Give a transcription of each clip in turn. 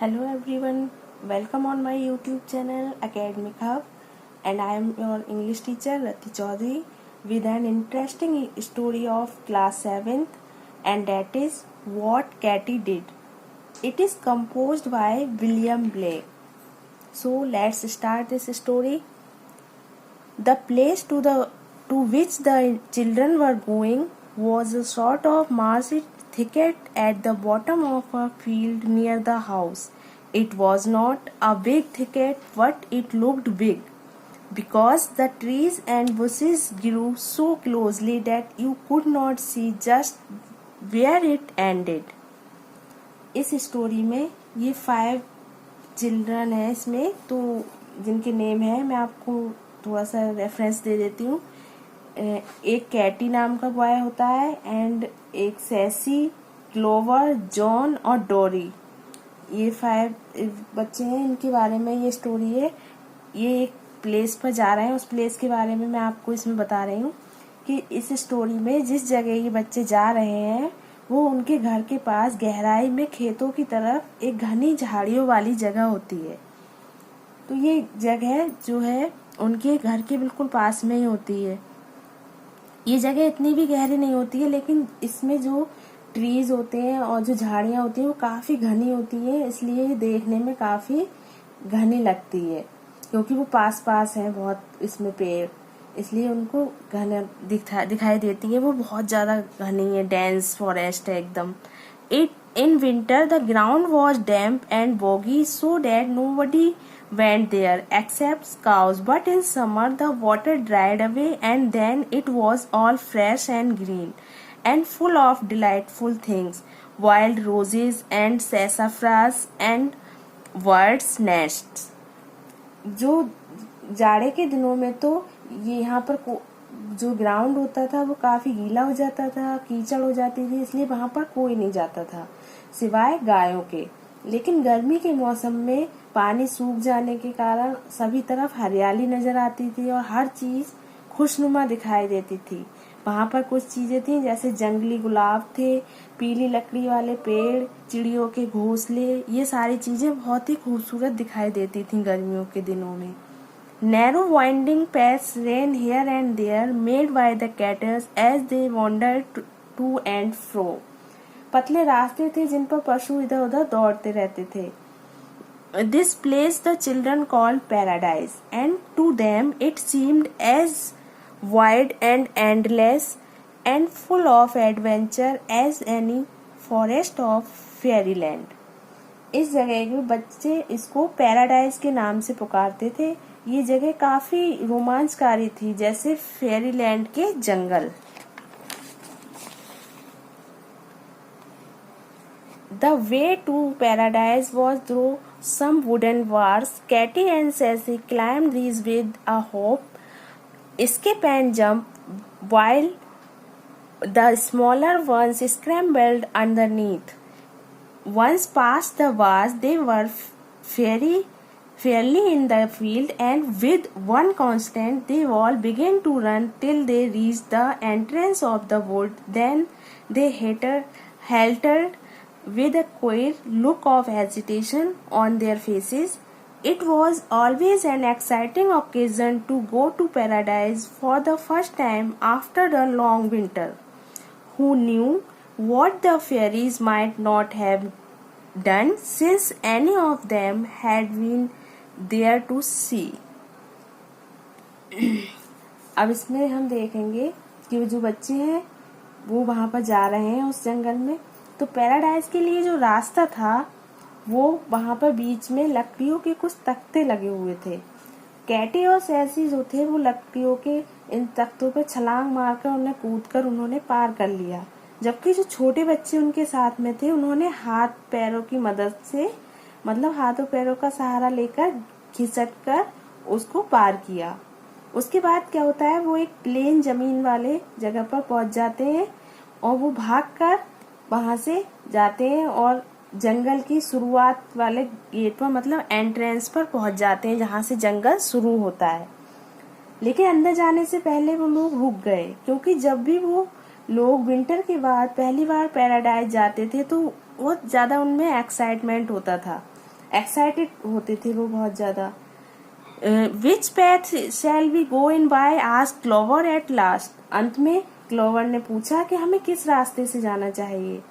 Hello everyone, welcome on my YouTube channel Academic Hub, and I am your English teacher Rati Chaudhary with an interesting story of class 7th, and that is What Katy Did. It is composed by William Blake. So let's start this story. The place to which the children were going was a sort of marshy thicket at the bottom of a field near the house. It was not a big thicket, but it looked big because the trees and bushes grew so closely that you could not see just where it ended. इस story में ये 5 children हैं इसमें, तो जिनके name है मैं आपको थोड़ा सा रेफरेंस दे देती हूँ। एक कैटी नाम का बॉय होता है एंड एक सैसी, क्लोवर, जॉन और डोरी। ये 5 बच्चे हैं, इनके बारे में ये स्टोरी है। ये एक प्लेस पर जा रहे हैं, उस प्लेस के बारे में मैं आपको इसमें बता रही हूँ कि इस स्टोरी में जिस जगह ये बच्चे जा रहे हैं वो उनके घर के पास गहराई में खेतों की तरफ एक घनी झाड़ियों वाली जगह होती है। तो ये जगह जो है उनके घर के बिल्कुल पास में ही होती है। ये जगह इतनी भी गहरी नहीं होती है, लेकिन इसमें जो ट्रीज होते हैं और जो झाड़ियाँ होती हैं वो काफ़ी घनी होती है, इसलिए ये देखने में काफ़ी घनी लगती है क्योंकि वो पास पास है बहुत इसमें पेड़, इसलिए उनको घने दिखाई देती है। वो बहुत ज़्यादा घनी है, डेंस फॉरेस्ट है एकदम। In winter the ground was damp and boggy so that nobody went there except cows, but in summer the water dried away and then it was all fresh and green and full of delightful things, wild roses and sassafras and birds' nests. जो जाड़े के दिनों में तो ये यहाँ पर जो ग्राउंड होता था वो काफी गीला हो जाता था, कीचड़ हो जाती थी, इसलिए वहां पर कोई नहीं जाता था सिवाय गायों के। लेकिन गर्मी के मौसम में पानी सूख जाने के कारण सभी तरफ हरियाली नजर आती थी और हर चीज खुशनुमा दिखाई देती थी। वहां पर कुछ चीजें थी जैसे जंगली गुलाब थे, पीली लकड़ी वाले पेड़, चिड़ियों के घोंसले, ये सारी चीजें बहुत ही खूबसूरत दिखाई देती थी गर्मियों के दिनों में। Narrow winding paths ran here and there, made by the cattle as they wandered to and fro. पतले रास्ते थे जिन पर पशु इधर उधर दौड़ते रहते थे। This place the children called paradise, and to them it seemed as wide and endless and full of adventure as any forest of fairyland. इस जगह के बच्चे इसको पैराडाइज के नाम से पुकारते थे। ये जगह काफी रोमांचकारी थी, जैसे फेरीलैंड के जंगल। The way to paradise was through some wooden bars. Katy and Sassy climbed these with a hop, escape and jump, while the smaller ones scrambled underneath. Once past the bars, they were fairly in the field, and with one constant, they all began to run till they reached the entrance of the wood. Then they halted with a queer look of hesitation on their faces. It was always an exciting occasion to go to paradise for the first time after the long winter. Who knew what the fairies might not have done, since any of them had been there to see. अब इसमें हम देखेंगे कि जो बच्चे हैं वो वहां पर जा रहे हैं उस जंगल में। तो पैराडाइज के लिए जो रास्ता था वो वहां पर बीच में लकड़ियों के कुछ तख्ते लगे हुए थे। कैटी और सैसी जो थे वो लकड़ियों के इन तख्तों पर छलांग मारकर उन्हें कूदकर उन्होंने पार कर लिया, जबकि जो छोटे बच्चे उनके साथ में थे उन्होंने हाथ पैरों की मदद से, मतलब हाथों पैरों का सहारा लेकर खिसक कर उसको पार किया। उसके बाद क्या होता है, वो एक प्लेन जमीन वाले जगह पर पहुंच जाते हैं और वो भागकर वहां से जाते हैं और जंगल की शुरुआत वाले गेट पर, मतलब एंट्रेंस पर पहुंच जाते हैं जहां से जंगल शुरू होता है। लेकिन अंदर जाने से पहले वो लोग रुक गए, क्योंकि जब भी वो लोग विंटर के बाद पहली बार पैराडाइज जाते थे तो बहुत ज्यादा उनमें एक्साइटमेंट होता था। एक्साइटेड होते थे वो बहुत ज़्यादा। Which path shall we go in by asked Clover at last. अंत में क्लोवर ने पूछा कि हमें किस रास्ते से जाना चाहिए।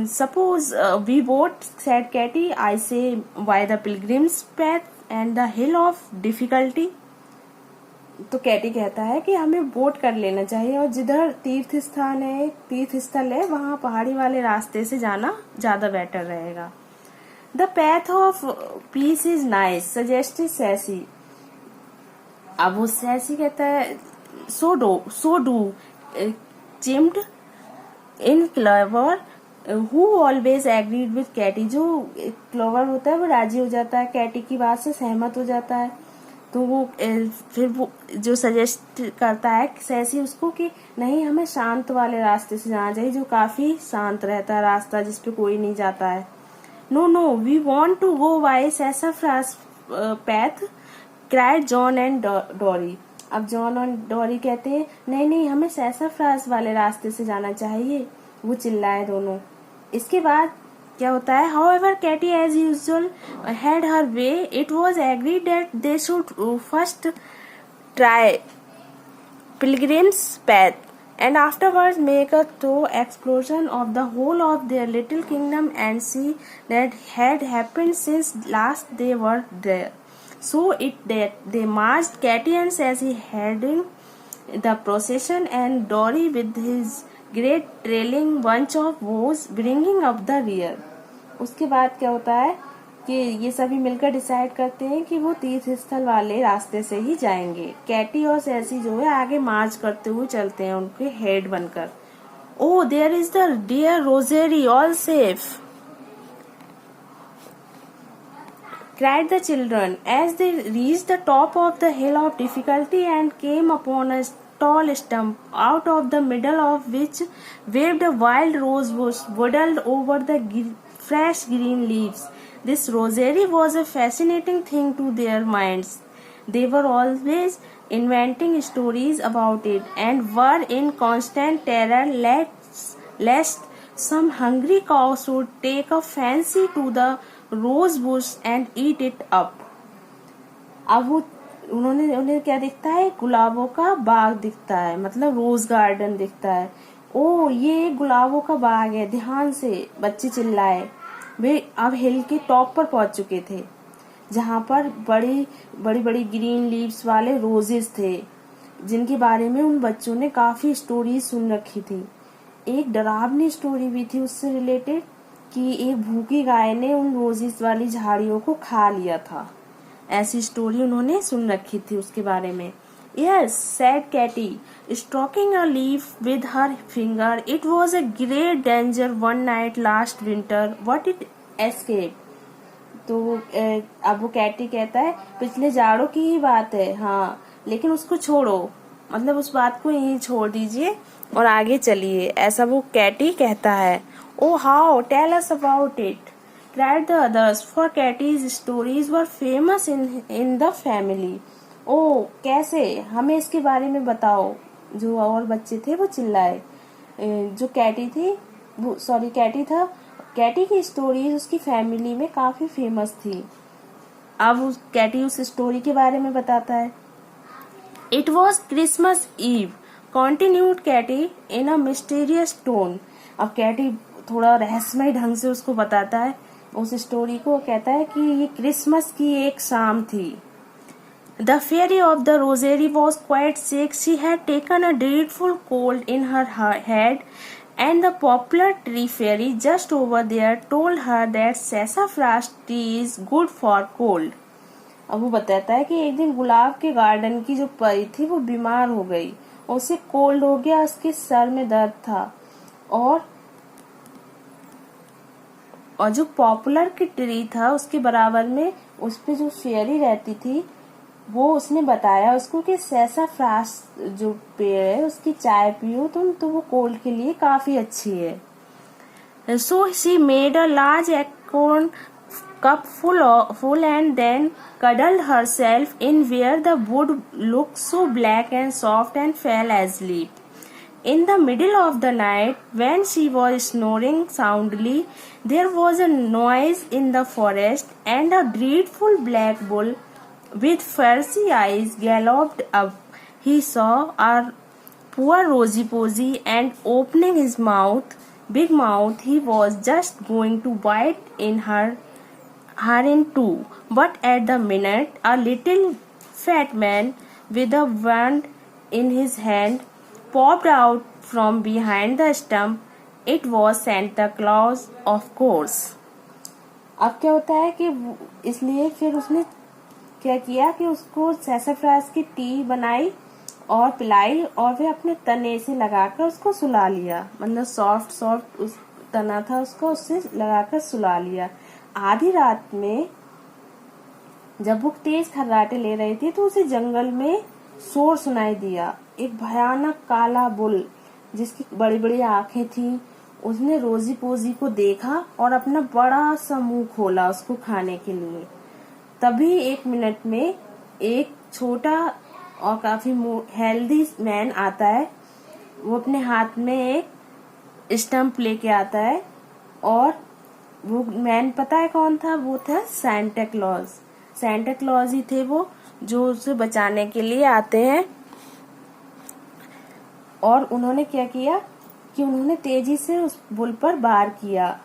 Suppose we vote said Katie, I say by the pilgrim's path and the hill of difficulty. तो कैटी कहता है कि हमें बोट कर लेना चाहिए और जिधर तीर्थ स्थल है वहां पहाड़ी वाले रास्ते से जाना ज्यादा बेटर रहेगा। The path of peace is nice suggested Sassy. अब वो सैसी कहता है so do chimed in Clover who always agreed with Katie. जो क्लोवर होता है वो राजी हो जाता है, कैटी की बात से सहमत हो जाता है। तो वो फिर वो जो सजेस्ट करता है सैसी उसको कि नहीं, हमें शांत वाले रास्ते से जाना चाहिए, जो काफी शांत रहता है रास्ता, जिसपे कोई नहीं जाता है। No we want to go by Sassafras path cried John and Dory. अब जॉन और डोरी कहते हैं नहीं, हमें सैसाफ्रास वाले रास्ते से जाना चाहिए। वो चिल्लाए दोनों। इसके बाद क्या होता है, however Katy as usual had her way. It was agreed that they should first try Pilgrim's Path and afterwards make a thorough exploration of the whole of their little kingdom and see that had happened since last they were there. So they marched, Katy and Sassy heading the procession and Dory with his great trailing bunch of bows bringing up the rear. उसके बाद क्या होता है कि ये सभी मिलकर decide करते हैं कि वो तीर्थ स्थल वाले रास्ते से ही जाएंगे। कैटी और सैसी जो है आगे मार्च करते हुए चलते हैं उनके हेड बनकर। Oh there is the dear Rosary all safe cried the children as they reached the top of the hill of difficulty and came upon a tall stump, out of the middle of which waved a wild rose bush waddled over the fresh green leaves. This rosary was a fascinating thing to their minds. They were always inventing stories about it and were in constant terror lest some hungry cow should take a fancy to the rose bush and eat it up. अब उन्हें क्या दिखता है, गुलाबों का बाग दिखता है, मतलब रोज गार्डन दिखता है। ओ ये गुलाबों का बाग है, ध्यान से बच्चे चिल्लाए। वे अब हिल के टॉप पर पहुंच चुके थे जहां पर बड़ी बड़ी ग्रीन लीव्स वाले रोजेस थे, जिनके बारे में उन बच्चों ने काफी स्टोरी सुन रखी थी। एक डरावनी स्टोरी भी थी उससे रिलेटेड कि एक भूखी गाय ने उन रोजेस वाली झाड़ियों को खा लिया था। ऐसी स्टोरी उन्होंने सुन रखी थी उसके बारे में। Yes, said Katy, stroking a leaf with her finger. It was a great danger one night last winter. What it escaped. तो अब वो कैटी कहता है पिछले जाड़ों की ही बात है, हाँ, लेकिन उसको छोड़ो, मतलब उस बात को यहीं छोड़ दीजिए और आगे चलिए, ऐसा वो कैटी कहता है। Oh how, tell us about it, cried the others, for Katy's stories were famous in the family. Oh कैसे, हमें इसके बारे में बताओ, जो और बच्चे थे वो चिल्लाए। जो कैटी थी वो कैटी था, कैटी की स्टोरीज उसकी फैमिली में काफी फेमस थी। अब कैटी उस स्टोरी के बारे में बताता है। It was Christmas Eve, continued Katy in a mysterious tone. अब कैटी थोड़ा रहस्यमय ढंग से उसको बताता है उस स्टोरी को। कहता है कि ये क्रिसमस की एक शाम थी। The fairy of the rosary was quite sick. She had taken a dreadful cold in her head, and the poplar tree fairy just over there told her that sassafras tea is good for cold. अब वो बताता है कि एक दिन गुलाब के garden की जो परी थी वो बीमार हो गई, उसे कोल्ड हो गया, उसके सर में दर्द था, और जो पॉपुलर की ट्री था उसके बराबर में उस पे जो फेयरी रहती थी वो उसने बताया उसको कि सैसाफ्रास जो पेड़ है उसकी चाय पियो तुम, तो वो कोल्ड के लिए काफी अच्छी है। So she made a large acorn cup full and then cuddled herself in where the wood looked so black and soft and fell asleep. In the middle of the night, when she was snoring soundly, there was a noise in the forest, and a dreadful black bull with fiery eyes galloped up. He saw our poor Rosy Posy, and opening his big mouth, he was just going to bite her in two. But at the minute, a little fat man with a wand in his hand popped out from behind the stump. It was Santa Claus, of course. अब क्या होता है कि इसलिए फिर उसने क्या किया कि उसको सैसफ्रास की टी बनाई और पिलाई, और वे अपने तने से लगाकर उसको सुला लिया। मतलब सॉफ्ट सॉफ्ट उस तना था उसको, उससे लगाकर सुला लिया। आधी रात में जब वो तेज खर्राटे ले रही थी तो उसे जंगल में शोर सुनाई दिया। एक भयानक काला बुल जिसकी बड़ी बड़ी आंखें थी, उसने रोजी पोजी को देखा और अपना बड़ा सा मुंह खोला उसको खाने के लिए। तभी 1 मिनट में एक छोटा और काफी हेल्दी मैन आता है। वो अपने हाथ में एक स्टंप लेके आता है, और वो मैन पता है कौन था? वो था सांता क्लॉज। सांता क्लॉज ही थे वो, जो उसे बचाने के लिए आते हैं। और उन्होंने क्या किया कि उन्होंने तेजी से उस बुल पर वार किया।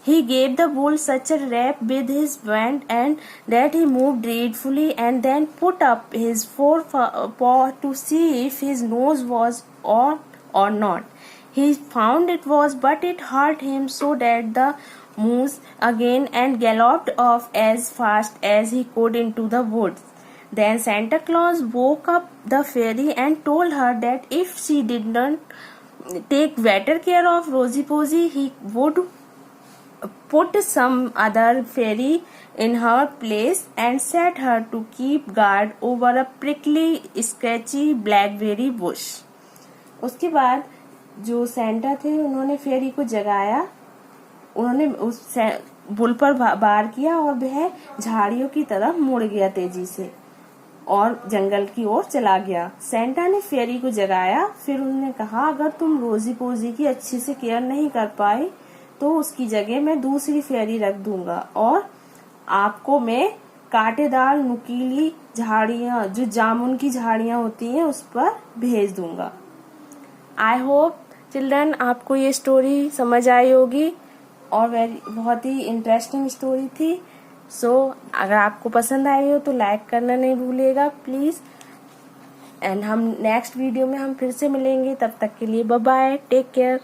He gave the bull such a rap with his wand and that he moved dreadfully, and then put up his forepaw to see if his nose was out or not. He found it was, but it hurt him so that the moose again and galloped off as fast as he could into the woods. Then Santa Claus woke up the fairy and told her that if she did not take better care of Rosy Posy, he would put some other fairy in her place and set her to keep guard over a prickly, scratchy blackberry bush. उसके बाद जो Santa थे उन्होंने फेरी को जगाया, उन्होंने उस bull पर वार किया और वह झाड़ियों की तरफ मुड़ गया तेजी से और जंगल की ओर चला गया। सेंटा ने फेरी को जगाया, फिर उन्होंने कहा अगर तुम रोजी पोजी की अच्छे से केयर नहीं कर पाए तो उसकी जगह मैं दूसरी फेरी रख दूंगा और आपको मैं कांटेदार नुकीली झाड़ियां, जो जामुन की झाड़ियां होती हैं, उस पर भेज दूंगा। आई होप चिल्ड्रन आपको ये स्टोरी समझ आई होगी और बहुत ही इंटरेस्टिंग स्टोरी थी। सो अगर आपको पसंद आई हो तो लाइक करना नहीं भूलिएगा प्लीज। एंड हम नेक्स्ट वीडियो में हम फिर से मिलेंगे, तब तक के लिए बाय बाय, टेक केयर।